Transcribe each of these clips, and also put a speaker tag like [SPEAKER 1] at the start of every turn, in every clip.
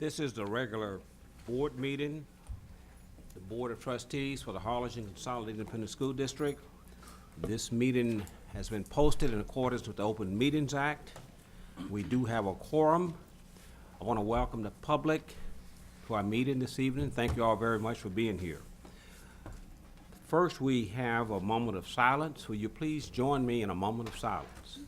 [SPEAKER 1] This is the regular board meeting, the Board of Trustees for the Harlingen Consolidated Independent School District. This meeting has been posted in accordance with the Open Meetings Act. We do have a quorum. I want to welcome the public to our meeting this evening. Thank you all very much for being here. First, we have a moment of silence. Will you please join me in a moment of silence?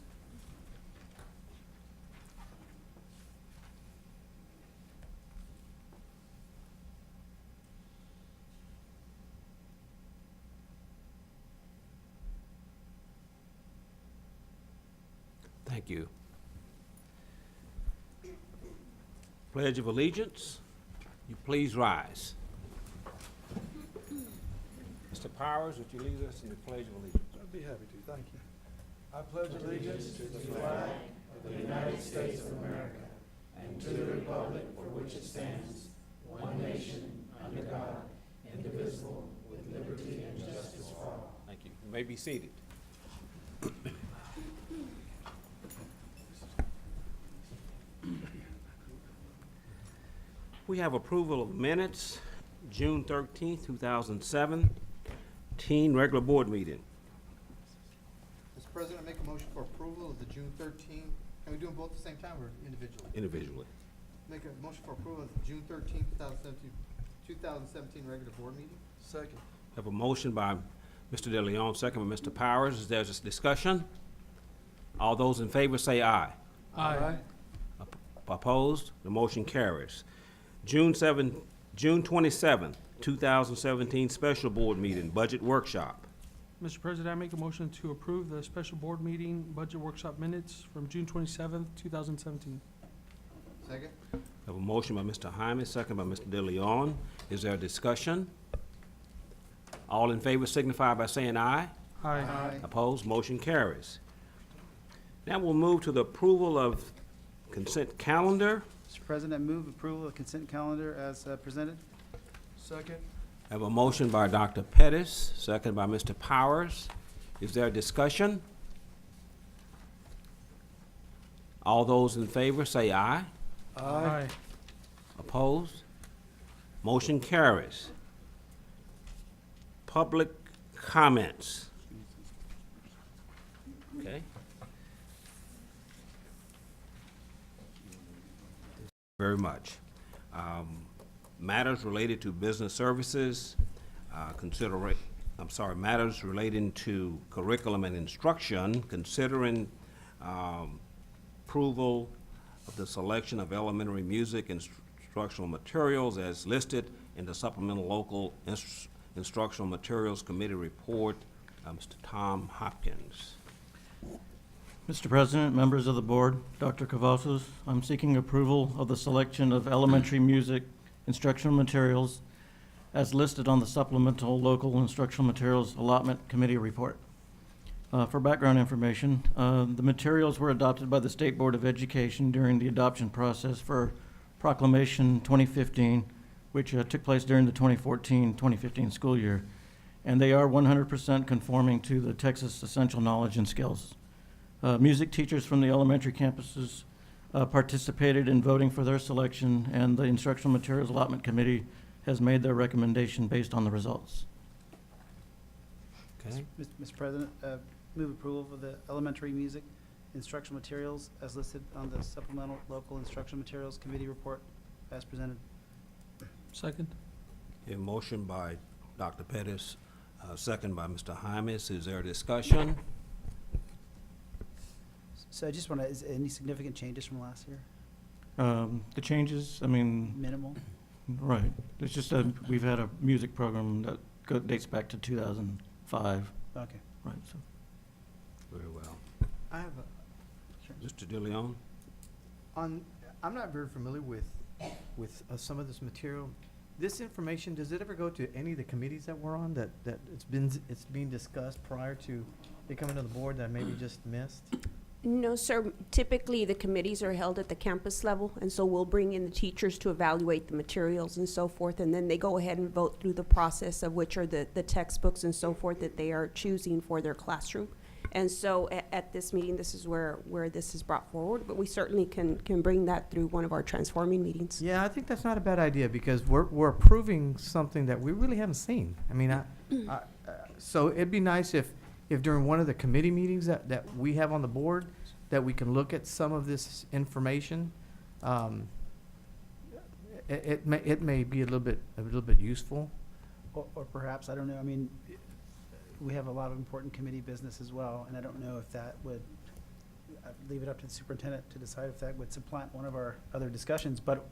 [SPEAKER 1] Thank you. Pledge of Allegiance. You please rise. Mr. Powers, would you lead us in the Pledge of Allegiance?
[SPEAKER 2] I'd be happy to, thank you. I pledge allegiance to the flag of the United States of America and to the republic for which it stands, one nation, under God, indivisible, with liberty and justice for all.
[SPEAKER 1] Thank you. You may be seated. We have approval of minutes, June 13th, 2017, regular board meeting.
[SPEAKER 3] Mr. President, I make a motion for approval of the June 13th. Can we do them both at the same time or individually?
[SPEAKER 1] Individually.
[SPEAKER 3] Make a motion for approval of the June 13th, 2017 regular board meeting.
[SPEAKER 2] Second.
[SPEAKER 1] Have a motion by Mr. De Leon, second by Mr. Powers. Is there a discussion? All those in favor say aye.
[SPEAKER 2] Aye.
[SPEAKER 1] Opposed? The motion carries. June 27th, 2017, special board meeting, budget workshop.
[SPEAKER 4] Mr. President, I make a motion to approve the special board meeting budget workshop minutes from June 27th, 2017.
[SPEAKER 3] Second.
[SPEAKER 1] Have a motion by Mr. Hyman, second by Mr. De Leon. Is there a discussion? All in favor signify by saying aye.
[SPEAKER 3] Aye.
[SPEAKER 1] Opposed? Motion carries. Now we'll move to the approval of consent calendar.
[SPEAKER 5] Mr. President, I move approval of consent calendar as presented.
[SPEAKER 2] Second.
[SPEAKER 1] Have a motion by Dr. Pettis, second by Mr. Powers. Is there a discussion? All those in favor say aye.
[SPEAKER 4] Aye.
[SPEAKER 1] Opposed? Motion carries. Public comments. Okay. Very much. Matters related to business services, matters relating to curriculum and instruction, considering approval of the selection of elementary music instructional materials as listed in the supplemental local instructional materials committee report. Mr. Tom Hopkins.
[SPEAKER 6] Mr. President, members of the board, Dr. Cavazos, I'm seeking approval of the selection of elementary music instructional materials as listed on the supplemental local instructional materials allotment committee report. For background information, the materials were adopted by the State Board of Education during the adoption process for Proclamation 2015, which took place during the 2014-2015 school year, and they are 100% conforming to the Texas Essential Knowledge and Skills. Music teachers from the elementary campuses participated in voting for their selection, and the Instructional Materials Allotment Committee has made their recommendation based on the results.
[SPEAKER 1] Okay.
[SPEAKER 5] Mr. President, move approval of the elementary music instructional materials as listed on the supplemental local instructional materials committee report as presented.
[SPEAKER 4] Second.
[SPEAKER 1] A motion by Dr. Pettis, second by Mr. Hymas. Is there a discussion?
[SPEAKER 5] So I just want to, is any significant changes from last year?
[SPEAKER 6] The changes, I mean,
[SPEAKER 5] Minimal?
[SPEAKER 6] right. It's just that we've had a music program that dates back to 2005,
[SPEAKER 5] Okay.
[SPEAKER 6] right, so.
[SPEAKER 1] Very well.
[SPEAKER 3] I have
[SPEAKER 1] Mr. De Leon?
[SPEAKER 3] I'm not very familiar with some of this material. This information, does it ever go to any of the committees that we're on that it's being discussed prior to it coming to the board that maybe just missed?
[SPEAKER 7] No, sir. Typically, the committees are held at the campus level, and so we'll bring in the teachers to evaluate the materials and so forth, and then they go ahead and vote through the process of which are the textbooks and so forth that they are choosing for their classroom. And so at this meeting, this is where this is brought forward, but we certainly can bring that through one of our transforming meetings.
[SPEAKER 3] Yeah, I think that's not a bad idea because we're approving something that we really haven't seen. I mean, so it'd be nice if during one of the committee meetings that we have on the board, that we can look at some of this information. It may be a little bit useful.
[SPEAKER 5] Or perhaps, I don't know, I mean, we have a lot of important committee business as well, and I don't know if that would, I'd leave it up to the superintendent to decide if that would supplant one of our other discussions. But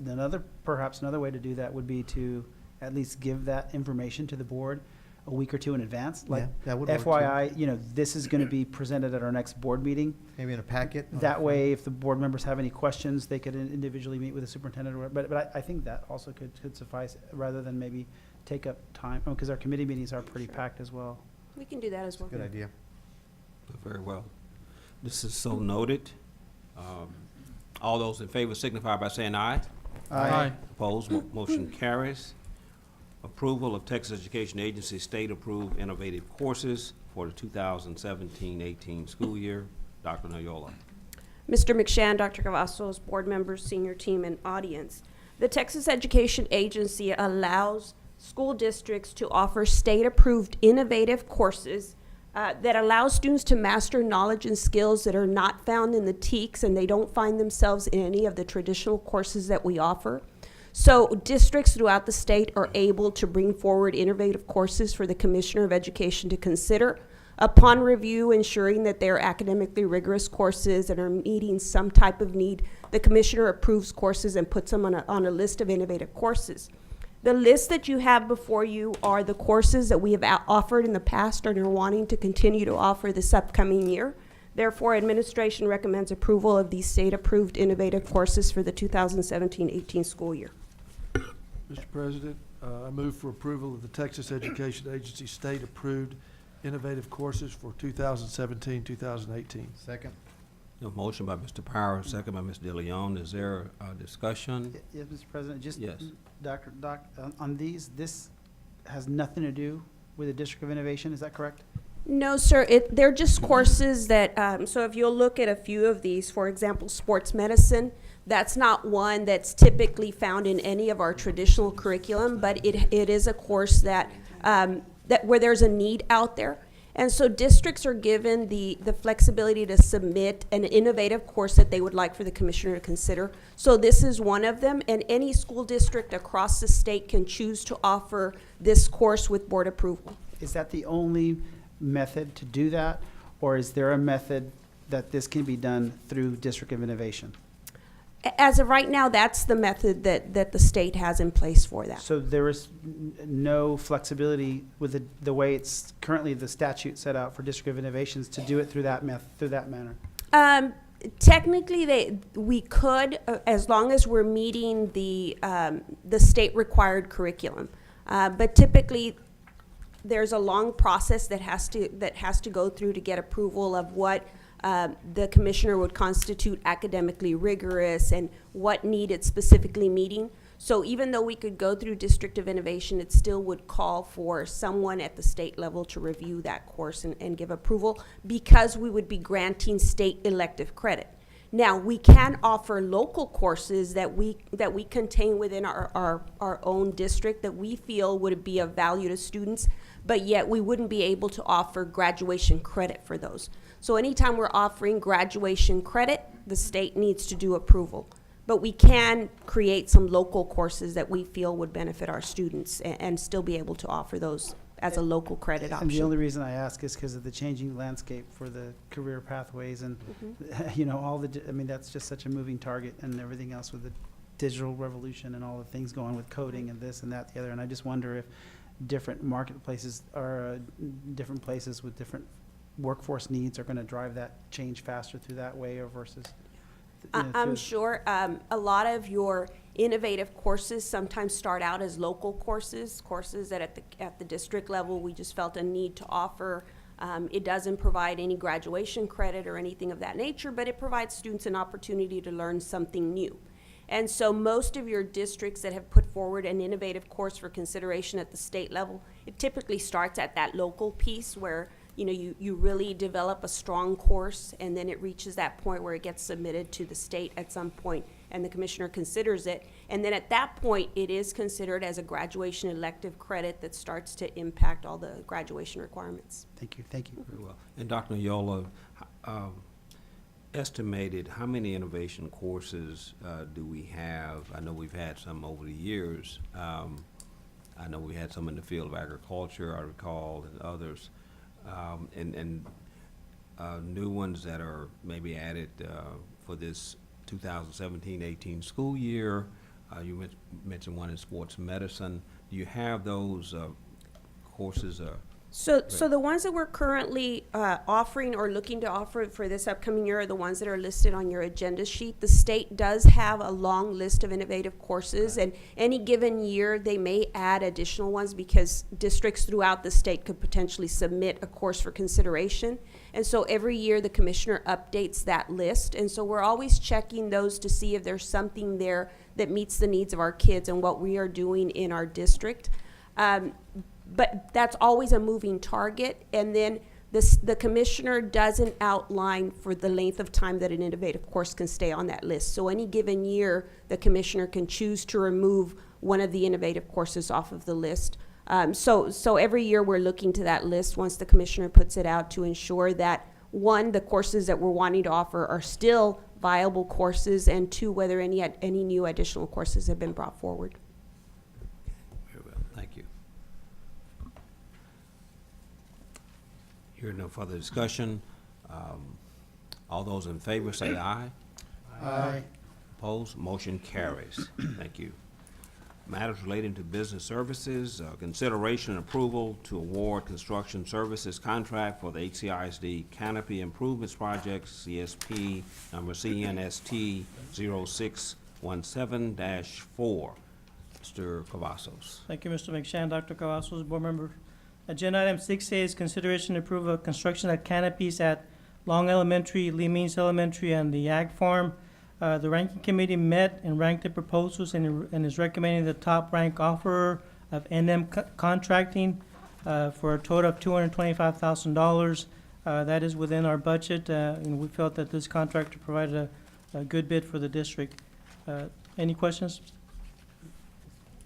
[SPEAKER 5] perhaps another way to do that would be to at least give that information to the board a week or two in advance. Like,
[SPEAKER 3] Yeah, that would work too.
[SPEAKER 5] FYI, you know, this is gonna be presented at our next board meeting.
[SPEAKER 3] Maybe in a packet.
[SPEAKER 5] That way, if the board members have any questions, they could individually meet with the superintendent. But I think that also could suffice, rather than maybe take up time, because our committee meetings are pretty packed as well.
[SPEAKER 7] We can do that as well.
[SPEAKER 3] Good idea.
[SPEAKER 1] Very well. This is so noted. All those in favor signify by saying aye.
[SPEAKER 4] Aye.
[SPEAKER 1] Opposed, motion carries. Approval of Texas Education Agency state-approved innovative courses for the 2017-18 school year. Dr. Noyola.
[SPEAKER 7] Mr. McShann, Dr. Cavazos, board members, senior team, and audience. The Texas Education Agency allows school districts to offer state-approved innovative courses that allow students to master knowledge and skills that are not found in the TEKS, and they don't find themselves in any of the traditional courses that we offer. So districts throughout the state are able to bring forward innovative courses for the Commissioner of Education to consider. Upon review, ensuring that they are academically rigorous courses and are meeting some type of need, the Commissioner approves courses and puts them on a list of innovative courses. The list that you have before you are the courses that we have offered in the past and are wanting to continue to offer this upcoming year. Therefore, administration recommends approval of these state-approved innovative courses for the 2017-18 school year.
[SPEAKER 2] Mr. President, I move for approval of the Texas Education Agency state-approved innovative courses for 2017-2018.
[SPEAKER 3] Second.
[SPEAKER 1] A motion by Mr. Powers, second by Ms. DeLeon. Is there a discussion?
[SPEAKER 5] Yes, Mr. President, just,
[SPEAKER 1] Yes.
[SPEAKER 5] Doc, on these, this has nothing to do with the District of Innovation, is that correct?
[SPEAKER 7] No, sir. They're just courses that, so if you'll look at a few of these, for example, sports medicine, that's not one that's typically found in any of our traditional curriculum, but it is a course that where there's a need out there. And so districts are given the flexibility to submit an innovative course that they would like for the commissioner to consider. So this is one of them, and any school district across the state can choose to offer this course with board approval.
[SPEAKER 5] Is that the only method to do that, or is there a method that this can be done through District of Innovation?
[SPEAKER 7] As of right now, that's the method that the state has in place for that.
[SPEAKER 5] So there is no flexibility with the way it's currently the statute set out for District of Innovations to do it through that manner?
[SPEAKER 7] Technically, we could, as long as we're meeting the state required curriculum. But typically, there's a long process that has to go through to get approval of what the commissioner would constitute academically rigorous and what need it's specifically meeting. So even though we could go through District of Innovation, it still would call for someone at the state level to review that course and give approval, because we would be granting state elective credit. Now, we can offer local courses that we contain within our own district that we feel would be of value to students, but yet we wouldn't be able to offer graduation credit for those. So anytime we're offering graduation credit, the state needs to do approval. But we can create some local courses that we feel would benefit our students and still be able to offer those as a local credit option.
[SPEAKER 5] And the only reason I ask is because of the changing landscape for the career pathways and, you know, I mean, that's just such a moving target, and everything else with the digital revolution and all the things going with coding and this and that, the other. And I just wonder if different marketplaces or different places with different workforce needs are going to drive that change faster through that way, or versus.
[SPEAKER 7] I'm sure a lot of your innovative courses sometimes start out as local courses that at the district level we just felt a need to offer. It doesn't provide any graduation credit or anything of that nature, but it provides students an opportunity to learn something new. And so most of your districts that have put forward an innovative course for consideration at the state level, it typically starts at that local piece where you know, you really develop a strong course, and then it reaches that point where it gets submitted to the state at some point, and the commissioner considers it. And then at that point, it is considered as a graduation elective credit that starts to impact all the graduation requirements.
[SPEAKER 5] Thank you, thank you.
[SPEAKER 1] Very well. And Dr. Noyola, estimated, how many innovation courses do we have? I know we've had some over the years. I know we had some in the field of agriculture, I recall, and others. And new ones that are maybe added for this 2017-18 school year. You mentioned one in sports medicine. Do you have those courses?
[SPEAKER 7] So the ones that we're currently offering or looking to offer for this upcoming year are the ones that are listed on your agenda sheet. The state does have a long list of innovative courses, and any given year they may add additional ones because districts throughout the state could potentially submit a course for consideration. And so every year the commissioner updates that list, and so we're always checking those to see if there's something there that meets the needs of our kids and what we are doing in our district. But that's always a moving target, and then the commissioner doesn't outline for the length of time that an innovative course can stay on that list. So any given year, the commissioner can choose to remove one of the innovative courses off of the list. So every year we're looking to that list once the commissioner puts it out to ensure that, one, the courses that we're wanting to offer are still viable courses, and two, whether any new additional courses have been brought forward.
[SPEAKER 1] Very well, thank you. Hearing no further discussion, all those in favor say aye.
[SPEAKER 2] Aye.
[SPEAKER 1] Opposed? Motion carries. Thank you. Matters relating to business services, consideration and approval to award construction services contract for the HCISD Canopy Improvements Project, CSP number CNST 0617-4. Mr. Cavazos.
[SPEAKER 8] Thank you, Mr. McShann, Dr. Cavazos, board member. Agenda item 6A is consideration to approve of construction of canopies at Long Elementary, Lee Means Elementary, and the Ag Farm. The ranking committee met and ranked the proposals and is recommending the top rank offerer of NM Contracting for a total of $225,000. That is within our budget, and we felt that this contractor provided a good bid for the district. Any questions?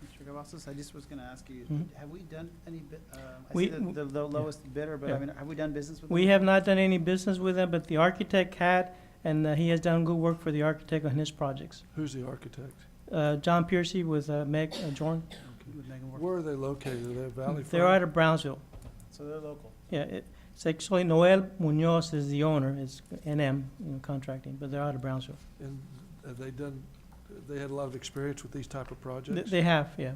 [SPEAKER 5] Mr. Cavazos, I just was gonna ask you,
[SPEAKER 8] Mhm.
[SPEAKER 5] have we done any, I
[SPEAKER 8] We-
[SPEAKER 5] see the lowest bidder, but I
[SPEAKER 8] Yeah.
[SPEAKER 5] mean, have we done business with them?
[SPEAKER 8] We have not done any business with them, but the architect had, and he has done good work for the architect on his projects.
[SPEAKER 2] Who's the architect?
[SPEAKER 8] John Piercy with Meg Jorn.
[SPEAKER 5] With Megan Work?
[SPEAKER 2] Where are they located? Are they Valley
[SPEAKER 8] They're
[SPEAKER 2] Farm?
[SPEAKER 8] out of Brownsville.
[SPEAKER 5] So they're local.
[SPEAKER 8] Yeah, it's actually Noel Munoz is the owner. It's NM, contracting, but they're out of Brownsville.
[SPEAKER 2] And have they done, they had a lot of experience with these type of projects?
[SPEAKER 8] They have, yeah.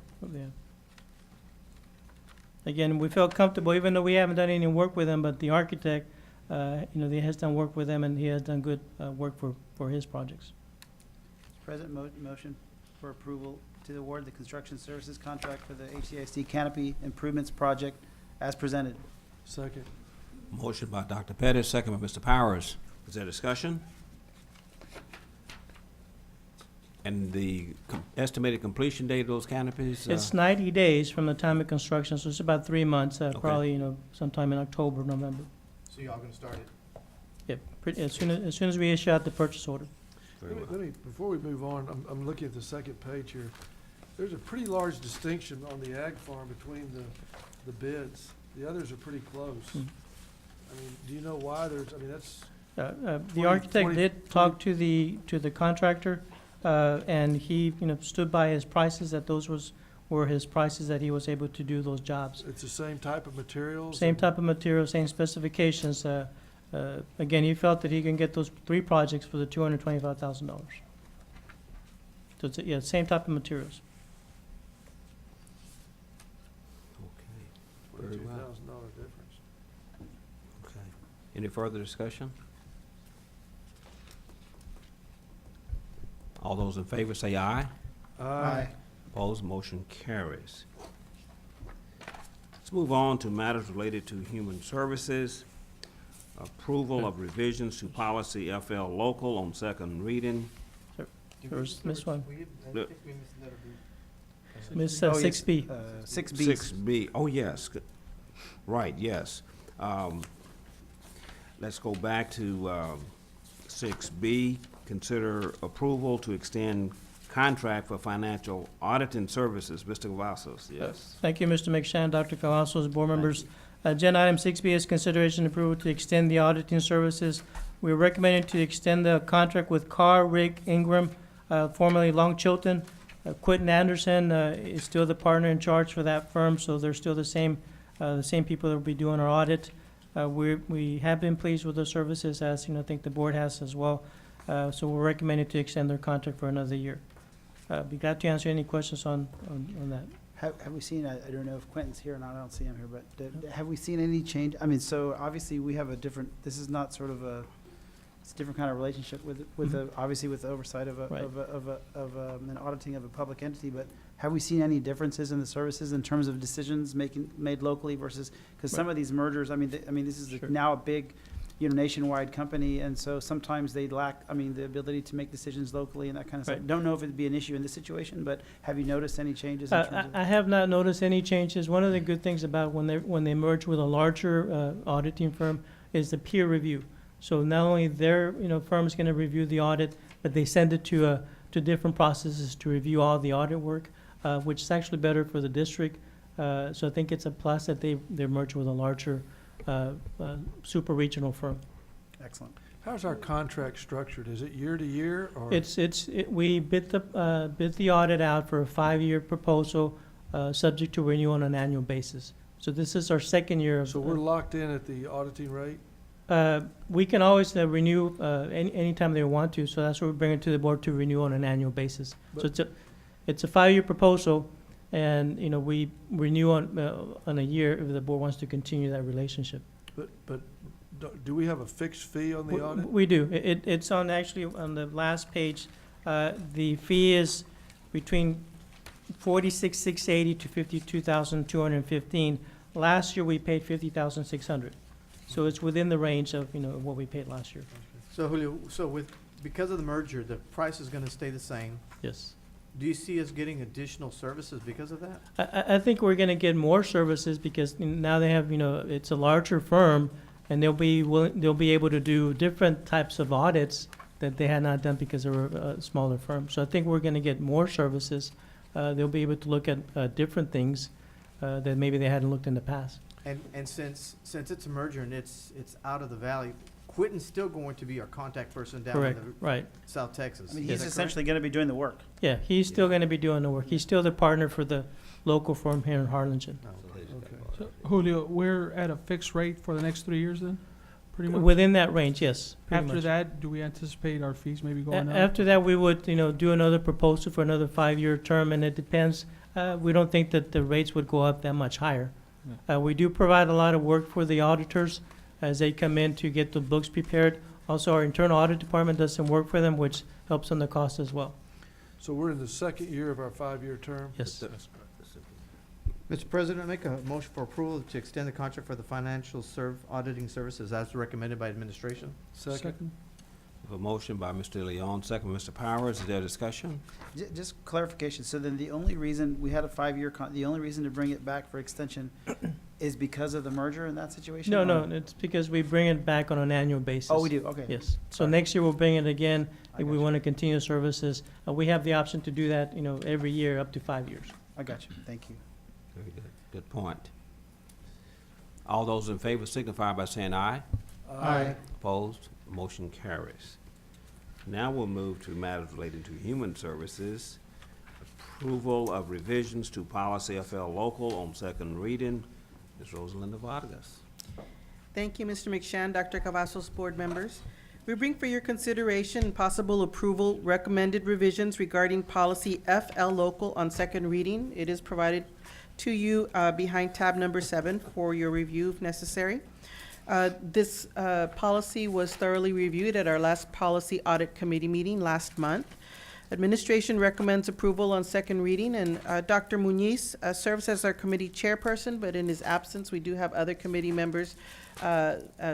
[SPEAKER 8] Again, we felt comfortable, even though we haven't done any work with them, but the architect, he has done work with them, and he has done good work for his projects.
[SPEAKER 5] President, motion for approval to award the construction services contract for the HCISD Canopy Improvements Project as presented.
[SPEAKER 2] Second.
[SPEAKER 1] Motion by Dr. Pettis, second by Mr. Powers. Is there discussion? And the estimated completion date of those canopies?
[SPEAKER 8] It's 90 days from the time of construction, so it's about 3 months,
[SPEAKER 1] Okay.
[SPEAKER 8] probably, sometime in October, November.
[SPEAKER 3] So y'all gonna start it?
[SPEAKER 8] Yeah, as soon as we issue out the purchase order.
[SPEAKER 1] Very well.
[SPEAKER 2] Let me, before we move on, I'm looking at the second page here. There's a pretty large distinction on the ag farm between the bids. The others are pretty close.
[SPEAKER 8] Mm.
[SPEAKER 2] I mean, do you know why there's, I mean, that's,
[SPEAKER 8] The
[SPEAKER 2] 20
[SPEAKER 8] architect did talk to the contractor, and he, stood by his prices, that those were his prices, that he was able to do those jobs.
[SPEAKER 2] it's the same type of materials?
[SPEAKER 8] Same
[SPEAKER 2] and-
[SPEAKER 8] type of material, same specifications. Again, he felt that he can get those 3 projects for the $225,000. So it's, same type of materials.
[SPEAKER 1] Okay, very well.
[SPEAKER 2] $22,000 difference.
[SPEAKER 1] Okay. Any further discussion? All those in favor say aye. Opposed, motion carries. Let's move on to matters related to human services. Approval of revisions to policy FL local on second reading.
[SPEAKER 8] There's Miss one.
[SPEAKER 1] Look.
[SPEAKER 8] Miss
[SPEAKER 5] Oh, yes,
[SPEAKER 8] 6B.
[SPEAKER 5] 6B.
[SPEAKER 1] 6B, oh, yes, right, yes. let's go back to 6B, consider approval to extend contract for financial auditing services. Mr. Cavazos, yes?
[SPEAKER 8] Thank you, Mr. McShann, Dr. Cavazos, board members. Agenda item 6B is consideration and approval to extend the auditing services. We're recommending to extend the contract with Carr, Rick, Ingram, formerly Long Chilton. Quentin Anderson is still the partner in charge for that firm, so they're still the same people that will be doing our audit. We have been pleased with the services, as I think the board has as well. So we're recommending to extend their contract for another year. Be glad to answer any questions on that.
[SPEAKER 5] Have we seen, I don't know if Quentin's here or not, I don't see him here, but have we seen any change? I mean, so obviously we have a different, this is not sort of a, it's a different kind of relationship with obviously with the oversight of
[SPEAKER 8] Right.
[SPEAKER 5] an auditing of a public entity, but have we seen any differences in the services in terms of decisions made locally versus, because some of these mergers, I mean, this is
[SPEAKER 8] Sure.
[SPEAKER 5] now a big, nationwide company, and so sometimes they lack, the ability to make decisions locally and that kind of stuff.
[SPEAKER 8] Right.
[SPEAKER 5] Don't know if it'd be an issue in this situation, but have you noticed any changes in terms of?
[SPEAKER 8] I have not noticed any changes. One of the good things about when they merge with a larger auditing firm is the peer review. So not only their firm is going to review the audit, but they send it to different processes to review all the audit work, which is actually better for the district. So I think it's a plus that they're merged with a larger super regional firm.
[SPEAKER 5] Excellent.
[SPEAKER 2] How's our contract structured? Is it year to year or?
[SPEAKER 8] We bid the audit out for a 5-year proposal, subject to renew on an annual basis. So this is our second year of.
[SPEAKER 2] So we're locked in at the auditing rate?
[SPEAKER 8] We can always renew anytime they want to, so that's what we bring it to the board to renew on an annual basis. So it's a 5-year proposal, and we renew on a year if the board wants to continue that relationship.
[SPEAKER 2] But do we have a fixed fee on the audit?
[SPEAKER 8] We do. It's actually on the last page. The fee is between $46,680 to $52,215. Last year we paid $50,600, so it's within the range of what we paid last year.
[SPEAKER 3] So Julio, because of the merger, the price is gonna stay the same.
[SPEAKER 8] Yes.
[SPEAKER 3] Do you see us getting additional services because of that?
[SPEAKER 8] I think we're gonna get more services because now they have, it's a larger firm, and they'll be able to do different types of audits that they had not done because they were a smaller firm. So I think we're gonna get more services. They'll be able to look at different things that maybe they hadn't looked in the past.
[SPEAKER 3] And since it's a merger and it's out of the valley, Quentin's still going to be our contact person down in
[SPEAKER 8] Correct,
[SPEAKER 3] the
[SPEAKER 8] right.
[SPEAKER 3] South Texas.
[SPEAKER 5] I mean,
[SPEAKER 3] Is
[SPEAKER 5] he's
[SPEAKER 3] that correct?
[SPEAKER 5] essentially gonna be doing the work.
[SPEAKER 8] Yeah, he's still gonna be doing the work. He's still the partner for the local firm here in Harlingen.
[SPEAKER 3] Oh, okay.
[SPEAKER 4] So, Julio, we're at a fixed rate for the next 3 years then, pretty much?
[SPEAKER 8] Within that range, yes, pretty
[SPEAKER 4] After
[SPEAKER 8] much.
[SPEAKER 4] that, do we anticipate our fees maybe going up?
[SPEAKER 8] After that, we would, do another proposal for another 5-year term, and it depends. We don't think that the rates would go up that much higher. We do provide a lot of work for the auditors as they come in to get the books prepared. Also, our internal audit department does some work for them, which helps on the cost as well.
[SPEAKER 2] So we're in the second year of our 5-year term?
[SPEAKER 8] Yes.
[SPEAKER 3] Mr. President, I make a motion for approval to extend the contract for the financial auditing services as recommended by administration.
[SPEAKER 2] Second.
[SPEAKER 1] A motion by Mr. Leon, second by Mr. Powers. Is there discussion?
[SPEAKER 5] Just clarification, so then the only reason, we had a 5-year the only reason to bring it back for extension is because of the merger in that situation?
[SPEAKER 8] No,
[SPEAKER 5] or-
[SPEAKER 8] no, it's because we bring it back on an annual basis.
[SPEAKER 5] Oh, we do, okay.
[SPEAKER 8] Yes. So
[SPEAKER 5] Alright.
[SPEAKER 8] next year, we'll bring it again
[SPEAKER 5] I
[SPEAKER 8] if we
[SPEAKER 5] got
[SPEAKER 8] want to continue services. We have the option to do that, every year up to 5 years.
[SPEAKER 5] I got you, thank you.
[SPEAKER 1] Very good. Good point. All those in favor signify by saying aye.
[SPEAKER 3] Aye.
[SPEAKER 1] Opposed? Motion carries. Now we'll move to matters relating to human services. Approval of revisions to policy FL local on second reading. Ms. Rosalinda Vargas.
[SPEAKER 9] Thank you, Mr. McShann, Dr. Cavazos, board members. We bring for your consideration and possible approval recommended revisions regarding policy FL local on second reading. It is provided to you behind tab number 7 for your review if necessary. This policy was thoroughly reviewed at our last policy audit committee meeting last month. Administration recommends approval on second reading, and Dr. Muniz serves as our committee chairperson, but in his absence, we do have other committee members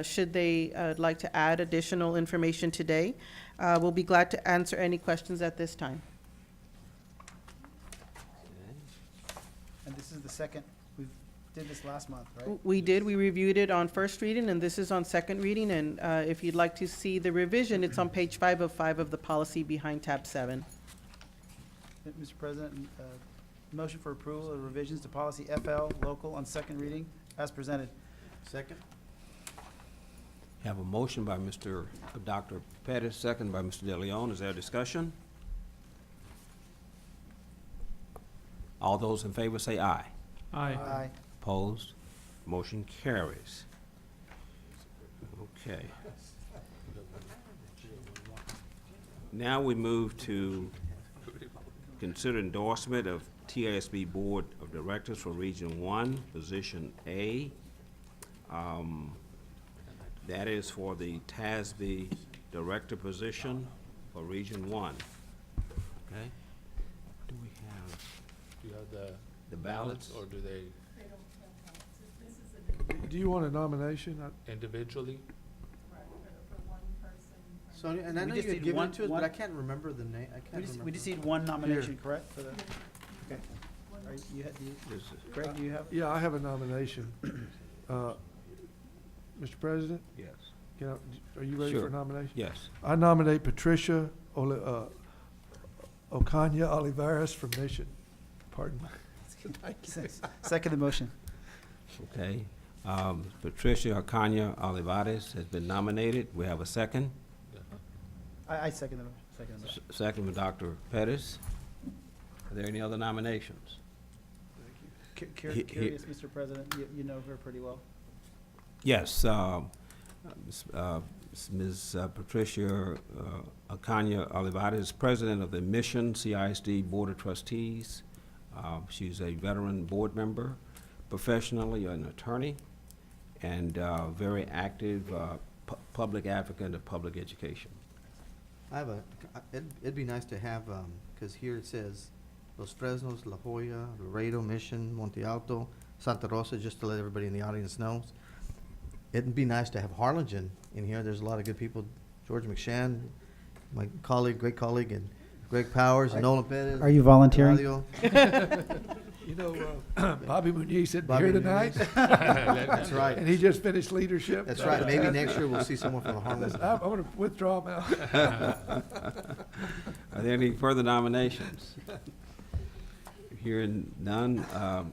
[SPEAKER 9] should they like to add additional information today. We'll be glad to answer any questions at this time.
[SPEAKER 5] And this is the second, did this last month, right?
[SPEAKER 9] We did, we reviewed it on first reading, and this is on second reading, and if you'd like to see the revision, it's on page 5 of the policy behind tab 7.
[SPEAKER 5] Mr. President, motion for approval of revisions to policy FL, local, on second reading, as presented.
[SPEAKER 3] Second?
[SPEAKER 1] Have a motion by Dr. Pettis, second by Mr. De Leon. Is there a discussion? All those in favor say aye.
[SPEAKER 4] Aye.
[SPEAKER 1] Opposed? Motion carries. Okay. Now we move to consider endorsement of TASB Board of Directors for Region 1, Position A. That is for the TASB Director position for Region 1. Okay? Do we have
[SPEAKER 2] Do you have
[SPEAKER 1] the ballots?
[SPEAKER 2] or do they
[SPEAKER 10] Do you want a nomination?
[SPEAKER 2] individually?
[SPEAKER 3] Sonia, and I
[SPEAKER 5] We
[SPEAKER 3] know
[SPEAKER 5] just
[SPEAKER 3] you had
[SPEAKER 5] need
[SPEAKER 3] given
[SPEAKER 5] one-
[SPEAKER 3] it to us,
[SPEAKER 5] one-
[SPEAKER 3] but I can't remember the name, I can't remember.
[SPEAKER 5] We just need one nomination, correct, for the, okay. Are you,
[SPEAKER 1] This is-
[SPEAKER 5] Greg, do you have?
[SPEAKER 10] Yeah, I have a nomination. Mr. President,
[SPEAKER 1] Yes.
[SPEAKER 10] are you ready
[SPEAKER 1] Sure.
[SPEAKER 10] for a nomination?
[SPEAKER 1] Yes.
[SPEAKER 10] I nominate Patricia Ocaña Olivares from Mission. Pardon.
[SPEAKER 5] Second the motion.
[SPEAKER 1] Okay. Patricia Ocaña Olivares has been nominated. We have a second.
[SPEAKER 5] I second the motion.
[SPEAKER 1] Second by Dr. Pettis. Are there any other nominations?
[SPEAKER 5] Curious, Mr. President, you know her pretty well.
[SPEAKER 1] Yes, Ms. Patricia Ocaña Olivares is president of the Mission CISD Board of Trustees. She's a veteran board member, professionally an attorney, and very active public advocate of public education.
[SPEAKER 3] I have it'd be nice to have, because here it says Los Fresnos, La Jolla, Laredo, Mission, Monte Alto, Santa Rosa, just to let everybody in the audience know. It'd be nice to have Harlingen in here. There's a lot of good people. George McShann, my colleague, great colleague, and Greg Powers, and Nolan Perez.
[SPEAKER 5] Are you volunteering?
[SPEAKER 3] Radio.
[SPEAKER 10] You know, Bobby Muniz isn't
[SPEAKER 3] Bobby
[SPEAKER 10] here tonight,
[SPEAKER 3] That's right.
[SPEAKER 10] and he just finished leadership.
[SPEAKER 3] That's right. Maybe next year we'll see someone from Harlingen.
[SPEAKER 10] I'm going to withdraw now.
[SPEAKER 1] Are there any further nominations? Hearing none,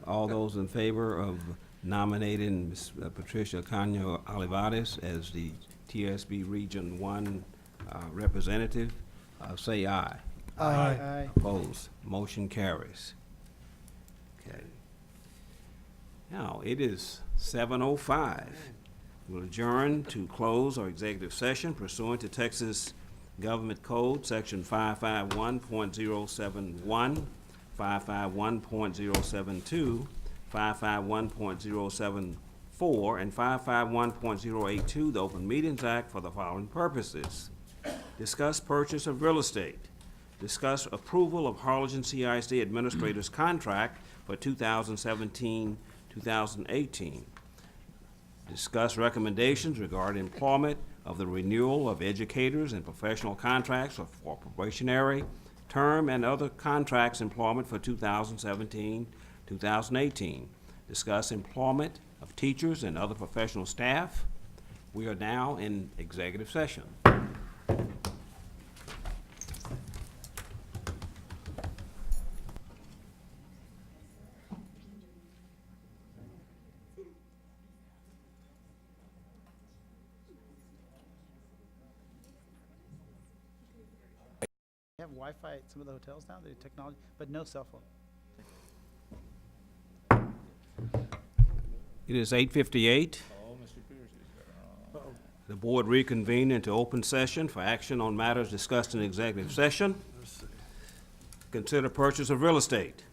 [SPEAKER 1] all those in favor of nominating Ms. Patricia Ocaña Olivares as the TSB Region 1 representative, say aye.
[SPEAKER 5] Aye.
[SPEAKER 1] Opposed? Motion carries. Okay. Now, it is 7:05. We'll adjourn to close our executive session pursuant to Texas Government Code, Section 551.071, 551.072, 551.074, and 551.082, the Open Meetings Act, for the following purposes: discuss purchase of real estate, discuss approval of Harlingen CISD Administrator's contract for 2017-2018, discuss recommendations regarding employment of the renewal of educators and professional contracts for probationary term and other contracts employment for 2017-2018, discuss employment of teachers and other professional staff. We are now in executive session.
[SPEAKER 5] They have Wi-Fi at some of the hotels now, they have technology, but no cell phone.
[SPEAKER 1] It is 8:58. The board reconvened into open session for action on matters discussed in executive session. Consider purchase of real estate.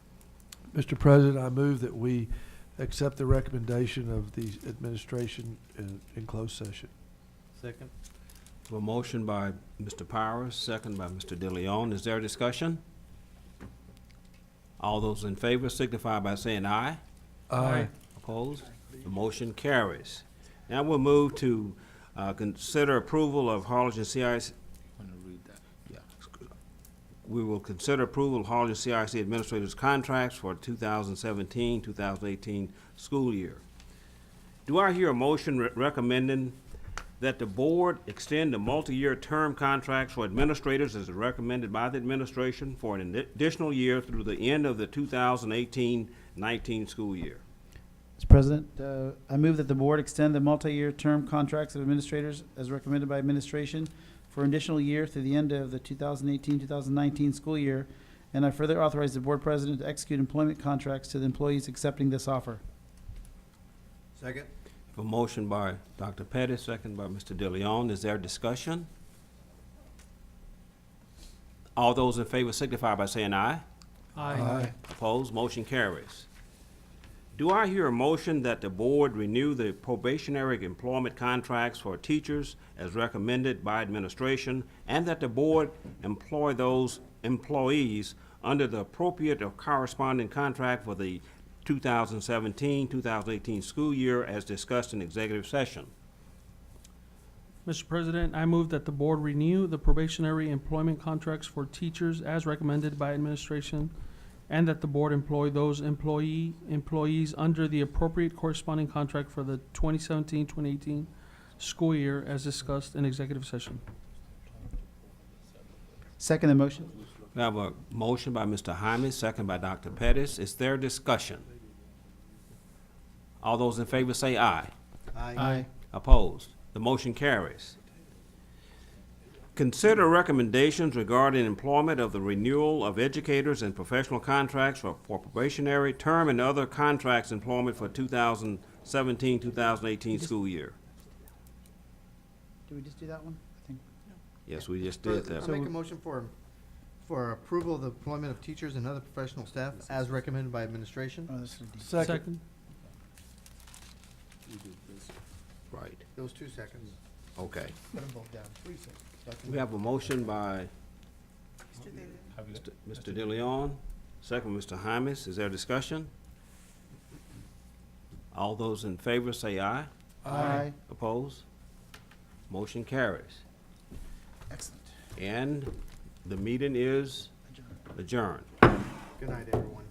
[SPEAKER 10] Mr. President, I move that we accept the recommendation of the administration in closed session.
[SPEAKER 3] Second.
[SPEAKER 1] A motion by Mr. Powers, second by Mr. De Leon. Is there a discussion? All those in favor signify by saying aye.
[SPEAKER 10] Aye.
[SPEAKER 1] Opposed? The motion carries. Now we'll move to consider approval of Harlingen CIS. we will consider approval of Harlingen CIC administrators' contracts for 2017-2018 school year. Do I hear a motion recommending that the board extend the multi-year term contracts for administrators as recommended by the administration for an additional year through the end of the 2018-19 school year?
[SPEAKER 5] Mr. President, I move that the board extend the multi-year term contracts of administrators as recommended by administration for an additional year through the end of the 2018-2019 school year, and I further authorize the board president to execute employment contracts to the employees accepting this offer.
[SPEAKER 2] Second.
[SPEAKER 1] A motion by Dr. Pettis, second by Mr. DeLeon. Is there discussion? All those in favor signify by saying aye. Opposed? Motion carries. Do I hear a motion that the board renew the probationary employment contracts for teachers as recommended by administration, and that the board employ those employees under the appropriate or corresponding contract for the 2017-2018 school year as discussed in executive session?
[SPEAKER 4] Mr. President, I move that the board renew the probationary employment contracts for teachers as recommended by administration, and that the board employ those employees under the appropriate corresponding contract for the 2017-2018 school year as discussed in executive session.
[SPEAKER 5] Second the motion.
[SPEAKER 1] We have a motion by Mr. Hyman, second by Dr. Pettis. Is there discussion? All those in favor say aye.
[SPEAKER 5] Aye.
[SPEAKER 1] Opposed? The motion carries. Consider recommendations regarding employment of the renewal of educators and professional contracts for probationary term and other contracts employment for 2017-2018 school year.
[SPEAKER 5] Did we just do that one? I think.
[SPEAKER 1] Yes, we just did that.
[SPEAKER 3] I make a motion for approval of the employment of teachers and other professional staff as recommended by administration.
[SPEAKER 5] Oh, this is D.
[SPEAKER 10] Second.
[SPEAKER 1] Right,
[SPEAKER 3] Those 2 seconds.
[SPEAKER 1] okay.
[SPEAKER 3] Put them both down. 3 seconds.
[SPEAKER 1] We have a motion by Mr. DeLeon, second by Mr. Hymas. Is there discussion? All those in favor say aye.
[SPEAKER 5] Aye.
[SPEAKER 1] Opposed? Motion carries.
[SPEAKER 5] Excellent.
[SPEAKER 1] And the meeting is adjourned.
[SPEAKER 3] Good night, everyone.